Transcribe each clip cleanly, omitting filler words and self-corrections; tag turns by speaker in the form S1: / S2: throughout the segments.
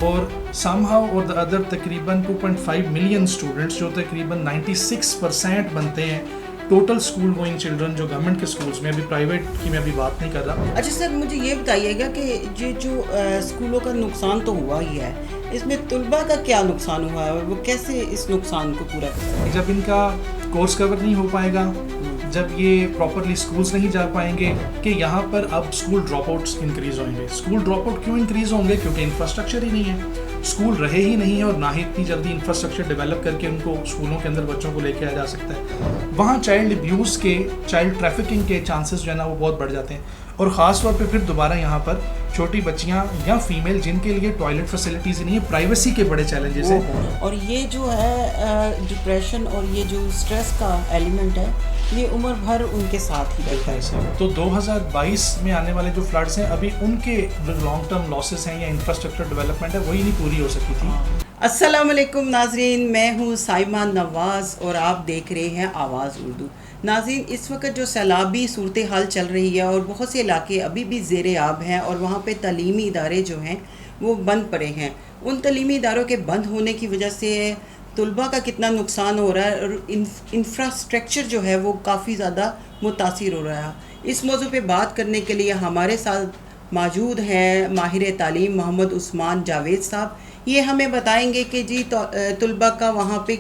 S1: اور some how اور the other تقریباً 2.5 ملین اسٹوڈنٹس جو تقریباً 96% بنتے ہیں ٹوٹل اسکول گوئنگ چلڈرن جو گورنمنٹ کے اسکولس میں، ابھی پرائیویٹ کی میں ابھی بات نہیں کر رہا.
S2: اچھا سر، مجھے یہ بتائیے گا کہ یہ جو اسکولوں کا نقصان تو ہوا ہی ہے، اس میں طلباء کا کیا نقصان ہوا ہے اور وہ کیسے اس نقصان کو پورا کر سکتے ہیں؟
S1: جب ان کا کورس کور نہیں ہو پائے گا، جب یہ پراپرلی اسکولس نہیں جا پائیں گے، کہ یہاں پر اب اسکول ڈراپ آؤٹس انکریز ہوں گے. اسکول ڈراپ آؤٹ کیوں انکریز ہوں گے؟ کیونکہ انفراسٹرکچر ہی نہیں ہے، اسکول رہے ہی نہیں ہے، اور نہ ہی اتنی جلدی انفراسٹرکچر ڈیولپ کر کے ان کو اسکولوں کے اندر بچوں کو لے کے آیا جا سکتا ہے. وہاں چائلڈ ابیوز کے، چائلڈ ٹریفکنگ کے چانسز جو ہے نا وہ بہت بڑھ جاتے ہیں. اور خاص طور پہ پھر دوبارہ یہاں پر چھوٹی بچیاں یا فیمیل جن کے لیے ٹوائلٹ فیسلٹیز نہیں ہے، پرائیویسی کے بڑے چیلنجز ہیں.
S2: اور یہ جو ہے ڈپریشن اور یہ جو اسٹریس کا ایلیمنٹ ہے، یہ عمر بھر ان کے ساتھ ہی رہتا ہے.
S1: تو 2022 میں آنے والے جو فلڈس ہیں، ابھی ان کے لانگ ٹرم لاسز ہیں یا انفراسٹرکچر ڈیولپمنٹ ہے، وہی نہیں پوری ہو سکی تھی.
S2: السلام علیکم ناظرین، میں ہوں سائمہ نواز اور آپ دیکھ رہے ہیں آواز اردو. ناظرین، اس وقت جو سیلابی صورتحال چل رہی ہے اور بہت سے علاقے ابھی بھی زیر آب ہیں اور وہاں پہ تعلیمی ادارے جو ہیں وہ بند پڑے ہیں. ان تعلیمی اداروں کے بند ہونے کی وجہ سے طلباء کا کتنا نقصان ہو رہا ہے اور انفراسٹرکچر جو ہے وہ کافی زیادہ متاثر ہو رہا ہے. اس موضوع پہ بات کرنے کے لیے ہمارے ساتھ موجود ہیں ماہر تعلیم محمد عثمان جاوید صاحب. یہ ہمیں بتائیں گے کہ جی طلباء کا وہاں پہ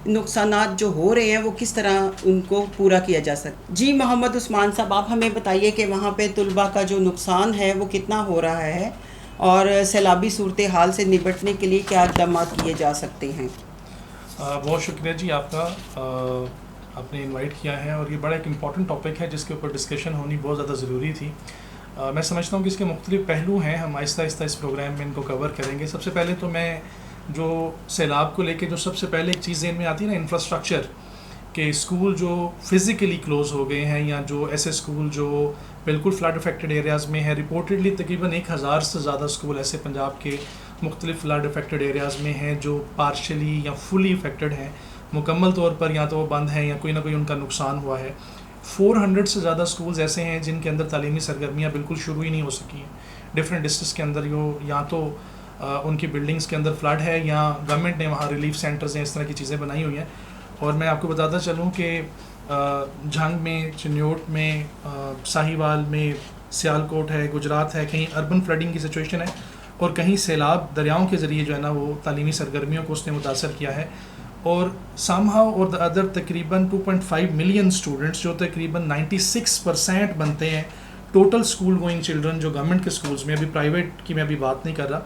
S2: نقصانات جو ہو رہے ہیں وہ کس طرح ان کو پورا کیا جا سکتا. جی محمد عثمان صاحب، آپ ہمیں بتائیے کہ وہاں پہ طلباء کا جو نقصان ہے وہ کتنا ہو رہا ہے اور سیلابی صورتحال سے نپٹنے کے لیے کیا اقدامات کیے جا سکتے ہیں.
S1: بہت شکریہ جی آپ کا، آپ نے انوائٹ کیا ہے، اور یہ بڑا ایک امپورٹنٹ ٹاپک ہے جس کے اوپر ڈسکشن ہونی بہت زیادہ ضروری تھی. میں سمجھتا ہوں کہ اس کے مختلف پہلو ہیں، ہم آہستہ آہستہ اس پروگرام میں ان کو کور کریں گے. سب سے پہلے تو میں جو سیلاب کو لے کے جو سب سے پہلے ایک چیز ذہن میں آتی ہے نا، انفراسٹرکچر، کہ اسکول جو فزیکلی کلوز ہو گئے ہیں یا جو ایسے اسکول جو بالکل فلڈ افیکٹڈ ایریاز میں ہیں. رپورٹڈلی تقریباً 1000 سے زیادہ اسکول ایسے پنجاب کے مختلف فلڈ افیکٹڈ ایریاز میں ہیں جو پارشلی یا فلی افیکٹڈ ہیں، مکمل طور پر یا تو وہ بند ہیں یا کوئی نہ کوئی ان کا نقصان ہوا ہے. 400 سے زیادہ اسکولز ایسے ہیں جن کے اندر تعلیمی سرگرمیاں بالکل شروع ہی نہیں ہو سکی ہیں. ڈفرینٹ ڈسٹرکٹس کے اندر یا تو ان کی بلڈنگس کے اندر فلڈ ہے یا گورنمنٹ نے وہاں ریلیف سینٹرز ہیں، اس طرح کی چیزیں بنائی ہوئی ہیں. اور میں آپ کو بتاتا چلوں کہ جھنگ میں، چنیوٹ میں، ساہیوال میں، سیالکوٹ ہے، گجرات ہے، کہیں اربن فلڈنگ کی سچویشن ہے، اور کہیں سیلاب دریاؤں کے ذریعے جو ہے نا وہ تعلیمی سرگرمیوں کو اس نے متاثر کیا ہے. اور سم ہاؤ اور دا ادر تقریباً 2.5 ملین اسٹوڈنٹس جو تقریباً 96% بنتے ہیں ٹوٹل اسکول گوئنگ چلڈرن جو گورنمنٹ کے اسکولس میں، ابھی پرائیویٹ کی میں ابھی بات نہیں کر رہا،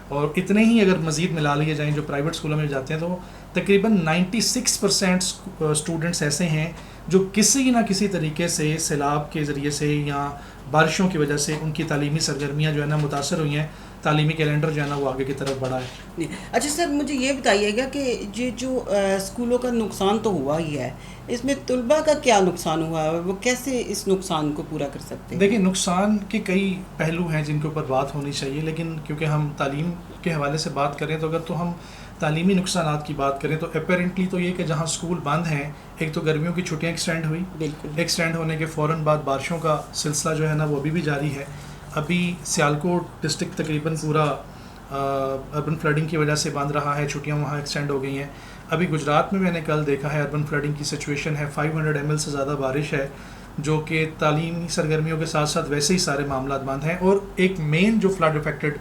S1: اور اتنے ہی اگر مزید ملا لیے جائیں جو پرائیویٹ اسکولوں میں جاتے ہیں، تو تقریباً 96% اسٹوڈنٹس ایسے ہیں جو کسی نہ کسی طریقے سے سیلاب کے ذریعے سے یا بارشوں کی وجہ سے ان کی تعلیمی سرگرمیاں جو ہے نا متاثر ہوئی ہیں، تعلیمی کیلنڈر جو ہے نا وہ آگے کی طرف بڑھا ہے.
S2: اچھا سر، مجھے یہ بتائیے گا کہ یہ جو اسکولوں کا نقصان تو ہوا ہی ہے، اس میں طلباء کا کیا نقصان ہوا ہے، وہ کیسے اس نقصان کو پورا کر سکتے ہیں؟
S1: دیکھیں، نقصان کے کئی پہلو ہیں جن کے اوپر بات ہونی چاہیے، لیکن کیونکہ ہم تعلیم کے حوالے سے بات کریں تو اگر تو ہم تعلیمی نقصانات کی بات کریں تو اپیرنٹلی تو یہ کہ جہاں اسکول بند ہیں، ایک تو گرمیوں کی چھٹیاں ایکسٹینڈ ہوئی،
S2: بالکل
S1: ایکسٹینڈ ہونے کے فوراً بعد بارشوں کا سلسلہ جو ہے نا وہ ابھی بھی جاری ہے. ابھی سیالکوٹ ڈسٹرکٹ تقریباً پورا اربن فلڈنگ کی وجہ سے بند رہا ہے، چھٹیاں وہاں ایکسٹینڈ ہو گئی ہیں. ابھی گجرات میں نے کل دیکھا ہے اربن فلڈنگ کی سچویشن ہے، 500 ml سے زیادہ بارش ہے، جو کہ تعلیمی سرگرمیوں کے ساتھ ساتھ ویسے ہی سارے معاملات بند ہیں. اور ایک مین جو فلڈ افیکٹڈ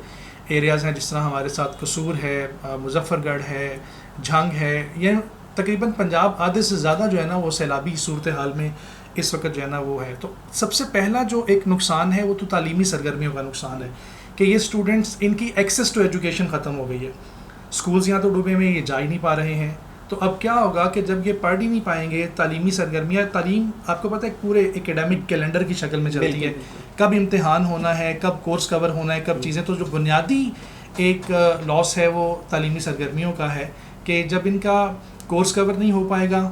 S1: ایریاز ہیں، جس طرح ہمارے ساتھ قصور ہے، مظفر گڑھ ہے، جھنگ ہے، یہ تقریباً پنجاب آدھے سے زیادہ جو ہے نا وہ سیلابی صورتحال میں اس وقت جو ہے نا وہ ہے. تو سب سے پہلا جو ایک نقصان ہے وہ تو تعلیمی سرگرمیوں کا نقصان ہے کہ یہ اسٹوڈنٹس، ان کی ایکسیس ٹو ایجوکیشن ختم ہو گئی ہے. اسکولز یہاں تو ڈوبے میں، یہ جا ہی نہیں پا رہے ہیں. تو اب کیا ہوگا کہ جب یہ پڑھ ہی نہیں پائیں گے، تعلیمی سرگرمیاں، تعلیم آپ کو پتہ ہے پورے اکیڈمک کیلنڈر کی شکل میں چلتی ہے، کب امتحان ہونا ہے، کب کورس کور ہونا ہے، کب چیزیں. تو جو بنیادی ایک لاس ہے وہ تعلیمی سرگرمیوں کا ہے کہ جب ان کا کورس کور نہیں ہو پائے گا،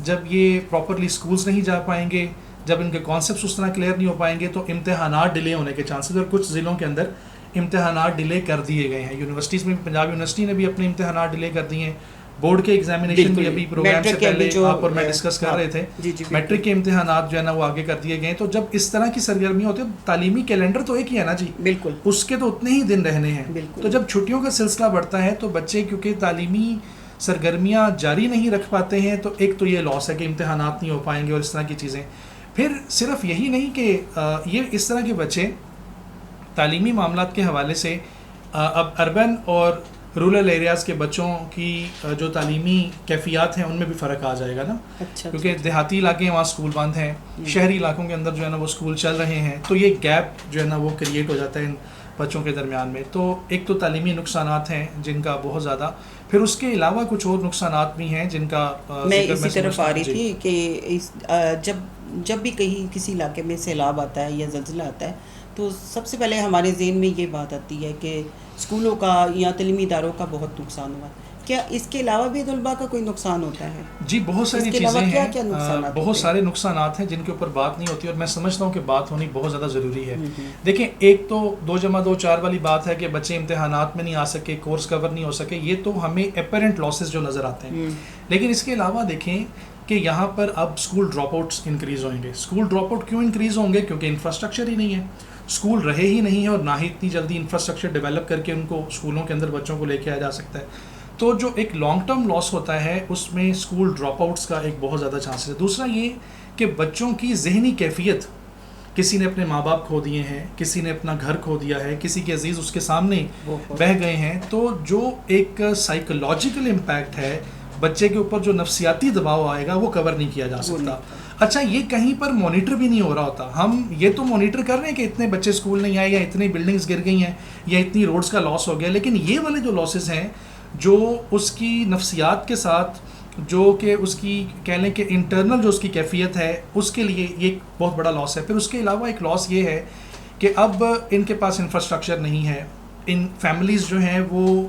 S1: جب یہ پراپرلی اسکولس نہیں جا پائیں گے، جب ان کے کانسیپٹس اس طرح کلیئر نہیں ہو پائیں گے، تو امتحانات ڈیلے ہونے کے چانسز. اور کچھ ضلعوں کے اندر امتحانات ڈیلے کر دیے گئے ہیں. یونیورسٹیز میں پنجاب یونیورسٹی نے بھی اپنے امتحانات ڈیلے کر دیے ہیں، بورڈ کے ایگزامینیشن بھی ابھی پروگرام سے پہلے آپ اور میں ڈسکس کر رہے تھے, میٹرک کے امتحانات جو ہے نا وہ آگے کر دیے گئے. تو جب اس طرح کی سرگرمیاں ہوتی ہیں, تعلیمی کیلنڈر تو ایک ہی ہے نا جی,
S2: بالکل
S1: اس کے تو اتنے ہی دن رہنے ہیں. تو جب چھٹیوں کا سلسلہ بڑھتا ہے تو بچے کیونکہ تعلیمی سرگرمیاں جاری نہیں رکھ پاتے ہیں, تو ایک تو یہ لاس ہے کہ امتحانات نہیں ہو پائیں گے اور اس طرح کی چیزیں. پھر صرف یہی نہیں کہ یہ اس طرح کے بچے تعلیمی معاملات کے حوالے سے اب اربن اور رورل ایریاز کے بچوں کی جو تعلیمی کیفیات ہیں ان میں بھی فرق آ جائے گا نا, کیونکہ دیہاتی علاقے ہیں وہاں اسکول بند ہیں, شہری علاقوں کے اندر جو ہے نا وہ اسکول چل رہے ہیں, تو یہ گیپ جو ہے نا وہ کریٹ ہو جاتا ہے ان بچوں کے درمیان میں. تو ایک تو تعلیمی نقصانات ہیں جن کا بہت زیادہ, پھر اس کے علاوہ کچھ اور نقصانات بھی ہیں جن کا
S2: میں اسی طرف آ رہی تھی کہ جب بھی کہیں کسی علاقے میں سیلاب آتا ہے یا زلزلہ آتا ہے تو سب سے پہلے ہمارے ذہن میں یہ بات آتی ہے کہ اسکولوں کا یا تعلیمی اداروں کا بہت نقصان ہوا. کیا اس کے علاوہ بھی طلباء کا کوئی نقصان ہوتا ہے؟
S1: جی بہت ساری چیزیں ہیں, بہت سارے نقصانات ہیں جن کے اوپر بات نہیں ہوتی, اور میں سمجھتا ہوں کہ بات ہونی بہت زیادہ ضروری ہے. دیکھیں, ایک تو 2+2=4 والی بات ہے کہ بچے امتحانات میں نہیں آ سکے, کورس کور نہیں ہو سکے, یہ تو ہمیں اپیرنٹ لاسز جو نظر آتے ہیں. لیکن اس کے علاوہ دیکھیں کہ یہاں پر اب اسکول ڈراپ آؤٹس انکریز ہوئیں گے. اسکول ڈراپ آؤٹ کیوں انکریز ہوں گے؟ کیونکہ انفراسٹرکچر ہی نہیں ہے, اسکول رہے ہی نہیں ہیں, اور نہ ہی اتنی جلدی انفراسٹرکچر ڈیولپ کر کے ان کو اسکولوں کے اندر بچوں کو لے کے آیا جا سکتا ہے. تو جو ایک لانگ ٹرم لاس ہوتا ہے اس میں اسکول ڈراپ آؤٹس کا ایک بہت زیادہ چانس ہے. دوسرا یہ کہ بچوں کی ذہنی کیفیت, کسی نے اپنے ماں باپ کھو دیے ہیں, کسی نے اپنا گھر کھو دیا ہے, کسی کے عزیز اس کے سامنے بہہ گئے ہیں, تو جو ایک سائیکولوجیکل امپیکٹ ہے بچے کے اوپر, جو نفسیاتی دباؤ آئے گا, وہ کور نہیں کیا جا سکتا. اچھا, یہ کہیں پر مانیٹر بھی نہیں ہو رہا ہوتا. ہم یہ تو مانیٹر کر رہے ہیں کہ اتنے بچے اسکول نہیں آئے, یا اتنی بلڈنگز گر گئی ہیں, یا اتنی روڈز کا لاس ہو گیا, لیکن یہ والے جو لاسز ہیں جو اس کی نفسیات کے ساتھ, جو کہ اس کی کہہ لیں کہ انٹرنل جو اس کی کیفیت ہے, اس کے لیے یہ ایک بہت بڑا لاس ہے. پھر اس کے علاوہ ایک لاس یہ ہے کہ اب ان کے پاس انفراسٹرکچر نہیں ہے, ان فیملیز جو ہیں وہ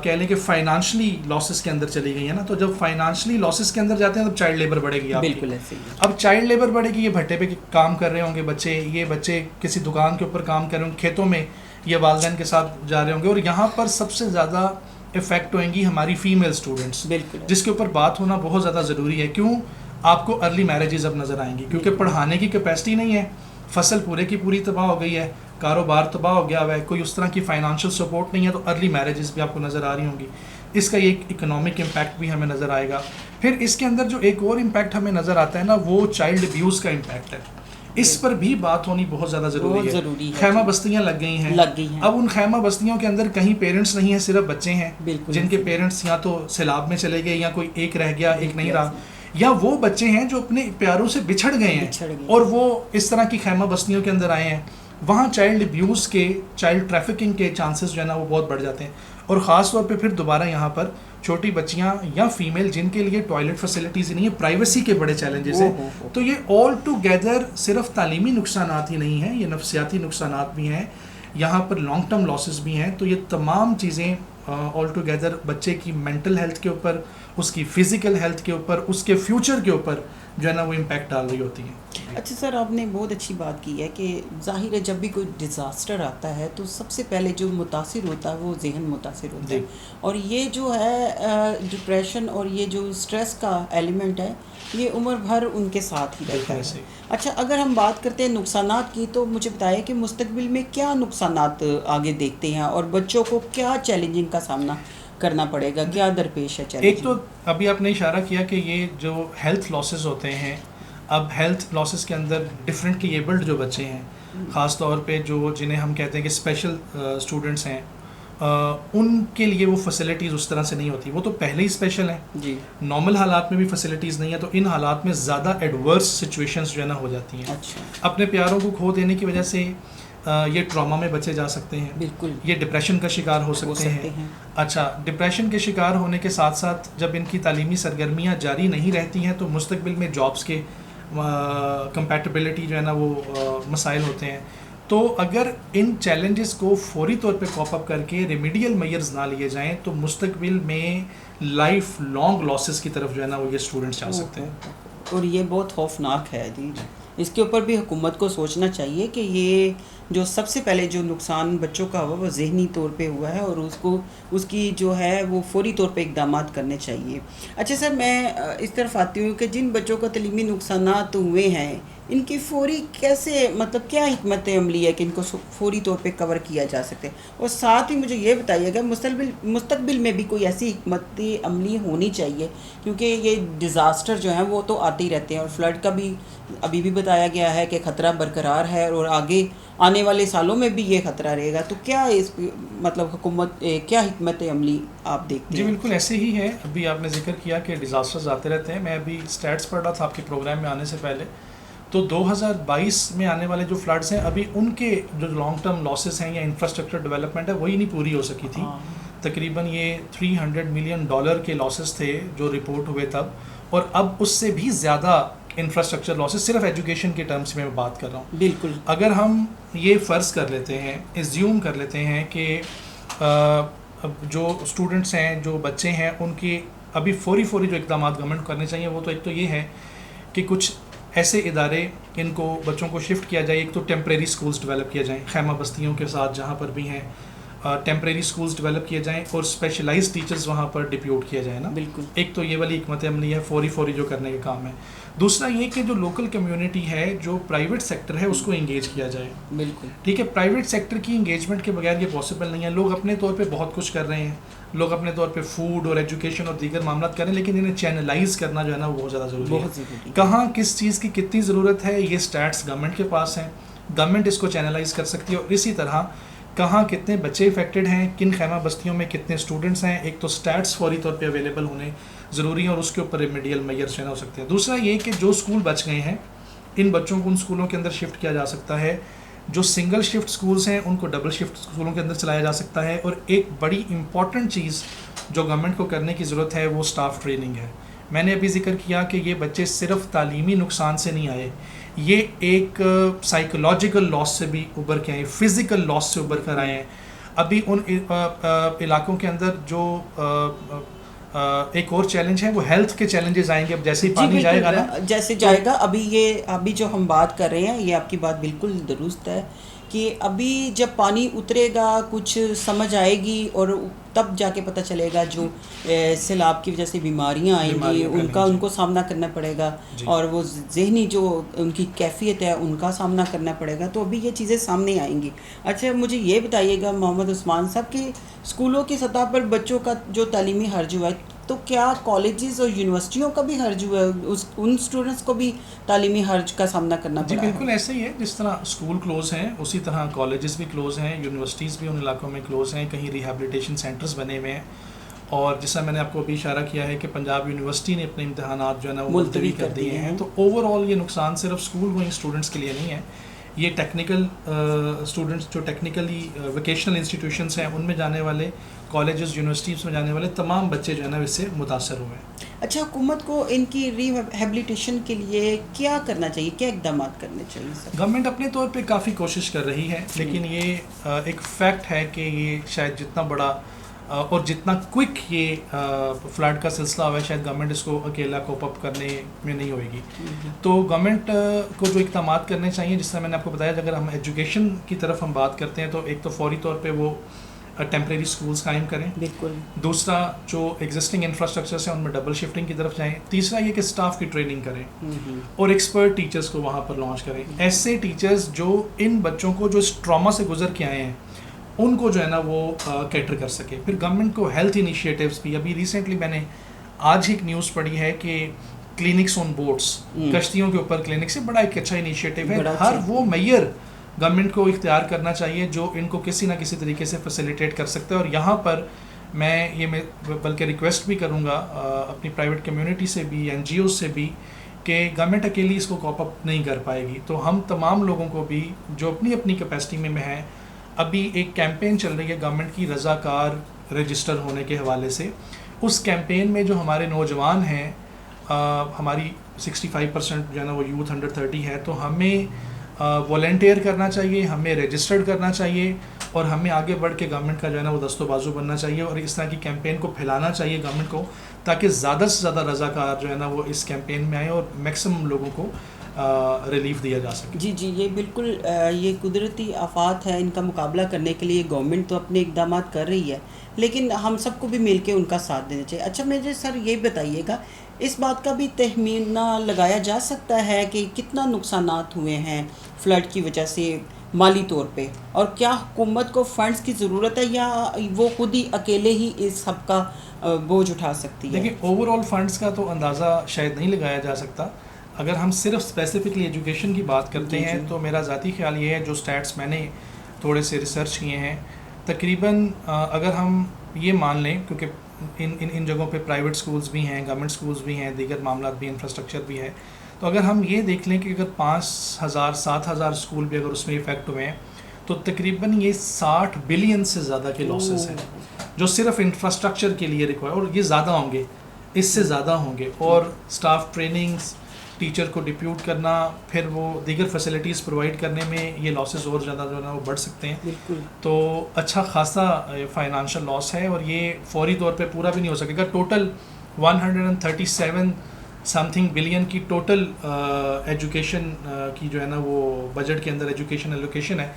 S1: کہہ لیں کہ فائنانشلی لاسز کے اندر چلی گئی ہیں نا. تو جب فائنانشلی لاسز کے اندر جاتے ہیں تب چائلڈ لیبر بڑھے گی.
S2: بالکل ایسے ہی.
S1: اب چائلڈ لیبر بڑھے گی, یہ بھٹے پہ کام کر رہے ہوں گے بچے, یہ بچے کسی دکان کے اوپر کام کر رہے ہوں گے, کھیتوں میں یہ والدین کے ساتھ جا رہے ہوں گے, اور یہاں پر سب سے زیادہ افیکٹ ہوئیں گی ہماری فیمیل اسٹوڈنٹس, جس کے اوپر بات ہونا بہت زیادہ ضروری ہے. کیوں؟ آپ کو ارلی میرجز اب نظر آئیں گی, کیونکہ پڑھانے کی کیپیسٹی نہیں ہے, فصل پورے کی پوری تباہ ہو گئی ہے, کاروبار تباہ ہو گیا ہوا ہے, کوئی اس طرح کی فائنانشیل سپورٹ نہیں ہے, تو ارلی میرجز بھی آپ کو نظر آ رہی ہوں گی. اس کا یہ اکنامک امپیکٹ بھی ہمیں نظر آئے گا. پھر اس کے اندر جو ایک اور امپیکٹ ہمیں نظر آتا ہے نا, وہ چائلڈ ابیوز کا امپیکٹ ہے. اس پر بھی بات ہونی بہت زیادہ ضروری ہے. خیمہ بستیاں لگ گئی ہیں. اب ان خیمہ بستیوں کے اندر کہیں پیرنٹس نہیں ہیں, صرف بچے ہیں جن کے پیرنٹس یا تو سیلاب میں چلے گئے, یا کوئی ایک رہ گیا, ایک نہیں رہا, یا وہ بچے ہیں جو اپنے پیاروں سے بچھڑ گئے ہیں اور وہ اس طرح کی خیمہ بستیوں کے اندر آئے ہیں. وہاں چائلڈ ابیوز کے, چائلڈ ٹریفکنگ کے چانسز جو ہے نا وہ بہت بڑھ جاتے ہیں. اور خاص طور پہ پھر دوبارہ یہاں پر چھوٹی بچیاں یا فیمیل جن کے لیے ٹوائلٹ فیسلٹیز نہیں ہے, پرائیویسی کے بڑے چیلنجز ہیں. تو یہ آل ٹوگیدر صرف تعلیمی نقصانات ہی نہیں ہیں, یہ نفسیاتی نقصانات بھی ہیں, یہاں پر لانگ ٹرم لاسز بھی ہیں. تو یہ تمام چیزیں آل ٹوگیدر بچے کی مینٹل ہیلتھ کے اوپر, اس کی فزیکل ہیلتھ کے اوپر, اس کے فیوچر کے اوپر جو ہے نا وہ امپیکٹ ڈال رہی ہوتی ہیں.
S2: اچھا سر, آپ نے بہت اچھی بات کی ہے کہ ظاہر ہے جب بھی کوئی ڈیزاسٹر آتا ہے تو سب سے پہلے جو متاثر ہوتا ہے وہ ذہن متاثر ہوتا ہے, اور یہ جو ہے ڈپریشن اور یہ جو اسٹریس کا ایلیمنٹ ہے یہ عمر بھر ان کے ساتھ ہی رہتا ہے. اچھا, اگر ہم بات کرتے ہیں نقصانات کی, تو مجھے بتائیں کہ مستقبل میں کیا نقصانات آگے دیکھتے ہیں, اور بچوں کو کیا چیلنجنگ کا سامنا کرنا پڑے گا, کیا درپیش ہے چیلنج؟
S1: ایک تو ابھی آپ نے اشارہ کیا کہ یہ جو ہیلتھ لاسز ہوتے ہیں, اب ہیلتھ لاسز کے اندر ڈفرینٹلی ایبلڈ جو بچے ہیں, خاص طور پہ جو جنہیں ہم کہتے ہیں کہ اسپیشل اسٹوڈنٹس ہیں, ان کے لیے وہ فیسلٹیز اس طرح سے نہیں ہوتی. وہ تو پہلے ہی اسپیشل ہیں جی, نارمل حالات میں بھی فیسلٹیز نہیں ہے, تو ان حالات میں زیادہ ایڈورس سچویشنز جو ہے نا ہو جاتی ہیں. اپنے پیاروں کو کھو دینے کی وجہ سے یہ ٹراما میں بچے جا سکتے ہیں, بالکل یہ ڈپریشن کا شکار ہو سکتے ہیں. اچھا, ڈپریشن کے شکار ہونے کے ساتھ ساتھ جب ان کی تعلیمی سرگرمیاں جاری نہیں رہتی ہیں تو مستقبل میں جابس کے کمپیٹیبلٹی جو ہے نا وہ مسائل ہوتے ہیں. تو اگر ان چیلنجز کو فوری طور پہ کوپ اپ کر کے ریمیڈیل میئرز نہ لیے جائیں تو مستقبل میں لائف لانگ لاسز کی طرف جو ہے نا وہ یہ اسٹوڈنٹس جا سکتے ہیں.
S2: اور یہ بہت خوفناک ہے جی. اس کے اوپر بھی حکومت کو سوچنا چاہیے کہ یہ جو سب سے پہلے جو نقصان بچوں کا ہوا وہ ذہنی طور پہ ہوا ہے، اور اس کی جو ہے وہ فوری طور پہ اقدامات کرنے چاہیے۔ اچھا سر، میں اس طرف آتی ہوں کہ جن بچوں کو تعلیمی نقصانات ہوئے ہیں ان کی فوری کیسے، مطلب کیا حکمت عملی ہے کہ ان کو فوری طور پہ کور کیا جا سکتے، اور ساتھ ہی مجھے یہ بتائیے گا مستقبل میں بھی کوئی ایسی حکمت عملی ہونی چاہیے، کیونکہ یہ ڈیزاسٹر جو ہیں وہ تو آتے ہی رہتے ہیں، اور فلڈ کا بھی ابھی بھی بتایا گیا ہے کہ خطرہ برقرار ہے، اور آگے آنے والے سالوں میں بھی یہ خطرہ رہے گا۔ تو کیا اس مطلب حکومت کیا حکمت عملی آپ دیکھتے
S1: جی
S2: ہیں؟
S1: بالکل ایسے ہی ہے، ابھی آپ نے ذکر کیا کہ ڈیزاسٹرز آتے رہتے ہیں، میں ابھی اسٹیٹس پڑھ رہا تھا آپ کے پروگرام میں آنے سے پہلے، تو 2022 میں آنے والے جو فلڈز ہیں ابھی ان کے جو لانگ ٹرم لاسز ہیں یا انفراسٹرکچر ڈیولپمنٹ ہے وہی نہیں پوری ہو سکی تھی۔ تقریباً یہ $300 ملین کے لاسز تھے جو رپورٹ ہوئے تب، اور اب اس سے بھی زیادہ انفراسٹرکچر لاسز صرف ایجوکیشن کے ٹرمز میں بات کر رہا ہوں۔
S2: بالکل،
S1: اگر ہم یہ فرض کر لیتے ہیں، ایزیوم کر لیتے ہیں کہ جو اسٹوڈنٹس ہیں، جو بچے ہیں، ان کی ابھی فوری جو اقدامات گورنمنٹ کو کرنے چاہیے، وہ تو ایک تو یہ ہے کہ کچھ ایسے ادارے ان کو بچوں کو شفٹ کیا جائے، ایک تو ٹیمپریری سکولز ڈیولپ کیا جائیں، خیمہ بستیوں کے ساتھ جہاں پر بھی ہیں ٹیمپریری سکولز ڈیولپ کیے جائیں، اور اسپیشلائز ٹیچرز وہاں پر ڈپیوٹ کیا جائے نا۔
S2: بالکل،
S1: ایک تو یہ والی حکمت عملی ہے، فوری جو کرنے کا کام ہے۔ دوسرا یہ کہ جو لوکل کمیونٹی ہے، جو پرائیویٹ سیکٹر ہے، اس کو انگیج کیا جائے۔
S2: بالکل
S1: ٹھیک ہے، پرائیویٹ سیکٹر کی انگیجمنٹ کے بغیر یہ پاسبل نہیں ہے۔ لوگ اپنے طور پہ بہت کچھ کر رہے ہیں، لوگ اپنے طور پہ فوڈ اور ایجوکیشن اور دیگر معاملات کر رہے ہیں، لیکن انہیں چینلائز کرنا جو ہے نا وہ بہت زیادہ ضروری ہے۔ کہاں کس چیز کی کتنی ضرورت ہے، یہ اسٹیٹس گورنمنٹ کے پاس ہیں، گورنمنٹ اس کو چینلائز کر سکتی ہے، اور اسی طرح کہاں کتنے بچے افیکٹڈ ہیں، کن خیمہ بستیوں میں کتنے اسٹوڈنٹس ہیں، ایک تو اسٹیٹس فوری طور پہ اویلیبل ہونے ضروری ہیں، اور اس کے اوپر ریمیڈیل میئرز ہو سکتے ہیں۔ دوسرا یہ کہ جو اسکول بچ گئے ہیں ان بچوں کو ان اسکولوں کے اندر شفٹ کیا جا سکتا ہے، جو سنگل شفٹ اسکولز ہیں ان کو ڈبل شفٹ اسکولوں کے اندر چلایا جا سکتا ہے، اور ایک بڑی امپورٹنٹ چیز جو گورنمنٹ کو کرنے کی ضرورت ہے وہ اسٹاف ٹریننگ ہے۔ میں نے ابھی ذکر کیا کہ یہ بچے صرف تعلیمی نقصان سے نہیں آئے، یہ ایک سائیکولوجیکل لاس سے بھی ابھر کے آئے، فزیکل لاس سے ابھر کر آئے ہیں۔ ابھی ان علاقوں کے اندر جو ایک اور چیلنج ہے وہ ہیلتھ کے چیلنجز آئیں گے، اب جیسے ہی پانی جائے گا نا،
S2: جیسے جائے گا، ابھی جو ہم بات کر رہے ہیں یہ آپ کی بات بالکل درست ہے کہ ابھی جب پانی اترے گا کچھ سمجھ آئے گی، اور تب جا کے پتہ چلے گا جو سیلاب کی وجہ سے بیماریاں آئیں گی ان کو سامنا کرنا پڑے گا، اور وہ ذہنی جو ان کی کیفیت ہے ان کا سامنا کرنا پڑے گا، تو ابھی یہ چیزیں سامنے آئیں گی۔ اچھا مجھے یہ بتائیے گا محمد عثمان صاحب کہ اسکولوں کی سطح پر بچوں کا جو تعلیمی حرج ہوا ہے، تو کیا کالجز اور یونیورسٹیوں کا بھی حرج ہوا ہے، ان اسٹوڈنٹس کو بھی تعلیمی حرج کا سامنا کرنا پڑا ہے؟
S1: جی بالکل ایسے ہی ہے، جس طرح اسکول کلوز ہیں اسی طرح کالجز بھی کلوز ہیں، یونیورسٹیز بھی ان علاقوں میں کلوز ہیں، کہیں ریہیبلیٹیشن سینٹرز بنے ہوئے ہیں، اور جیسا میں نے آپ کو ابھی اشارہ کیا ہے کہ پنجاب یونیورسٹی نے اپنے امتحانات جو ہے نا وہ ملتوی کر دیے ہیں۔ تو اوور آل یہ نقصان صرف اسکول گوئنگ اسٹوڈنٹس کے لیے نہیں ہے، یہ ٹیکنیکل اسٹوڈنٹس جو ٹیکنیکلی ووکیشنل انسٹیٹیوشنس ہیں ان میں جانے والے، کالجز یونیورسٹیز میں جانے والے تمام بچے جو ہے نا اس سے متاثر ہوئے ہیں۔
S2: اچھا، حکومت کو ان کی ریہیبلیٹیشن کے لیے کیا کرنا چاہیے، کیا اقدامات کرنے چاہیے سر؟
S1: گورنمنٹ اپنے طور پہ کافی کوشش کر رہی ہے، لیکن یہ ایک فیکٹ ہے کہ یہ شاید جتنا بڑا اور جتنا کوئک یہ فلڈ کا سلسلہ ہوا ہے، شاید گورنمنٹ اس کو اکیلا کوپ اپ کرنے میں نہیں ہوئے گی۔ تو گورنمنٹ کو جو اقدامات کرنے چاہیے، جس طرح میں نے آپ کو بتایا، اگر ہم ایجوکیشن کی طرف ہم بات کرتے ہیں تو ایک تو فوری طور پہ وہ ٹیمپریری سکولز قائم کریں،
S2: بالکل۔
S1: دوسرا جو ایگزسٹنگ انفراسٹرکچرس ہیں ان میں ڈبل شفٹنگ کی طرف جائیں، تیسرا یہ کہ اسٹاف کی ٹریننگ کریں اور ایکسپرٹ ٹیچرس کو وہاں پر لانچ کریں، ایسے ٹیچرس جو ان بچوں کو جو اس ٹراما سے گزر کے آئے ہیں ان کو جو ہے نا وہ کیٹر کر سکے۔ پھر گورنمنٹ کو ہیلتھ انیشیٹیوز بھی، ابھی ریسنٹلی میں نے آج ہی ایک نیوز پڑھی ہے کہ کلینکس آن بوٹس، کشتیوں کے اوپر کلینک سے، بڑا ایک اچھا انیشیٹیو ہے۔ ہر وہ میئر گورنمنٹ کو اختیار کرنا چاہیے جو ان کو کسی نہ کسی طریقے سے فیسیلیٹیٹ کر سکتا ہے، اور یہاں پر میں بلکہ ریکویسٹ بھی کروں گا اپنی پرائیویٹ کمیونٹی سے بھی، این جی اوز سے بھی، کہ گورنمنٹ اکیلی اس کو کوپ اپ نہیں کر پائے گی، تو ہم تمام لوگوں کو بھی جو اپنی اپنی کیپیسٹی میں ہیں، ابھی ایک کیمپین چل رہی ہے گورنمنٹ کی رضاکار رجسٹر ہونے کے حوالے سے، اس کیمپین میں جو ہمارے نوجوان ہیں، ہماری 65% جو ہے نا وہ یوتھ انڈر 30 ہے، تو ہمیں والنٹیئر کرنا چاہیے، ہمیں رجسٹرڈ کرنا چاہیے، اور ہمیں آگے بڑھ کے گورنمنٹ کا جو ہے نا وہ دست و بازو بننا چاہیے، اور اس طرح کی کیمپین کو پھیلانا چاہیے گورنمنٹ کو، تاکہ زیادہ سے زیادہ رضاکار جو ہے نا وہ اس کیمپین میں آئیں اور میکسیمم لوگوں کو ریلیف دیا جا سکے.
S2: جی جی، یہ بالکل یہ قدرتی آفات ہے، ان کا مقابلہ کرنے کے لیے گورنمنٹ تو اپنے اقدامات کر رہی ہے، لیکن ہم سب کو بھی مل کے ان کا ساتھ دینا چاہیے. اچھا مجھے سر یہ بتائیے گا، اس بات کا بھی تخمینہ لگایا جا سکتا ہے کہ کتنا نقصانات ہوئے ہیں فلڈ کی وجہ سے مالی طور پہ، اور کیا حکومت کو فنڈز کی ضرورت ہے یا وہ خود ہی اکیلے ہی اس سب کا بوجھ اٹھا سکتی ہے؟
S1: دیکھیں اوور آل فنڈس کا تو اندازہ شاید نہیں لگایا جا سکتا. اگر ہم صرف اسپیسیفکلی ایجوکیشن کی بات کرتے ہیں تو میرا ذاتی خیال یہ ہے، جو اسٹیٹس میں نے تھوڑے سے ریسرچ کیے ہیں، تقریباً اگر ہم یہ مان لیں، کیونکہ ان جگہوں پہ پرائیویٹ سکولز بھی ہیں، گورنمنٹ سکولز بھی ہیں، دیگر معاملات بھی، انفراسٹرکچر بھی ہے، تو اگر ہم یہ دیکھ لیں کہ اگر 5,000 7,000 اسکول بھی اگر اس میں افیکٹ ہوئے ہیں تو تقریباً یہ 60 بلین سے زیادہ کے لاسز ہیں جو صرف انفراسٹرکچر کے لیے ریکوائر، اور یہ زیادہ ہوں گے، اس سے زیادہ ہوں گے. اور اسٹاف ٹریننگز، ٹیچر کو ڈپیوٹ کرنا، پھر وہ دیگر فیسلٹیز پرووائڈ کرنے میں یہ لاسز اور زیادہ جو ہے نا وہ بڑھ سکتے ہیں.
S2: بالکل.
S1: تو اچھا خاصا فائنانشیل لاس ہے، اور یہ فوری طور پہ پورا بھی نہیں ہو سکے گا. ٹوٹل 137 سم تھنگ بلین کی ٹوٹل ایجوکیشن کی جو ہے نا وہ بجٹ کے اندر ایجوکیشن ایلوکیشن ہے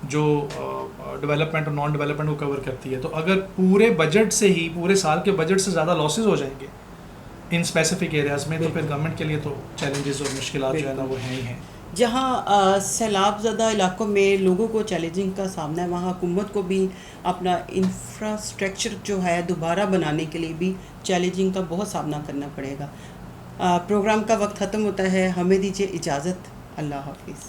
S1: جو ڈیولپمنٹ اور نان ڈیولپمنٹ کو کور کرتی ہے. تو اگر پورے بجٹ سے ہی، پورے سال کے بجٹ سے زیادہ لاسز ہو جائیں گے ان اسپیسیفک ایریاز میں، تو پھر گورنمنٹ کے لیے تو چیلنجز اور مشکلات جو ہے نا وہ ہیں ہی ہیں.
S2: جہاں سیلاب زدہ علاقوں میں لوگوں کو چیلنجنگ کا سامنا ہے، وہاں حکومت کو بھی اپنا انفراسٹرکچر جو ہے دوبارہ بنانے کے لیے بھی چیلنجنگ کا بہت سامنا کرنا پڑے گا. پروگرام کا وقت ختم ہوتا ہے، ہمیں دیجیے اجازت. اللہ حافظ.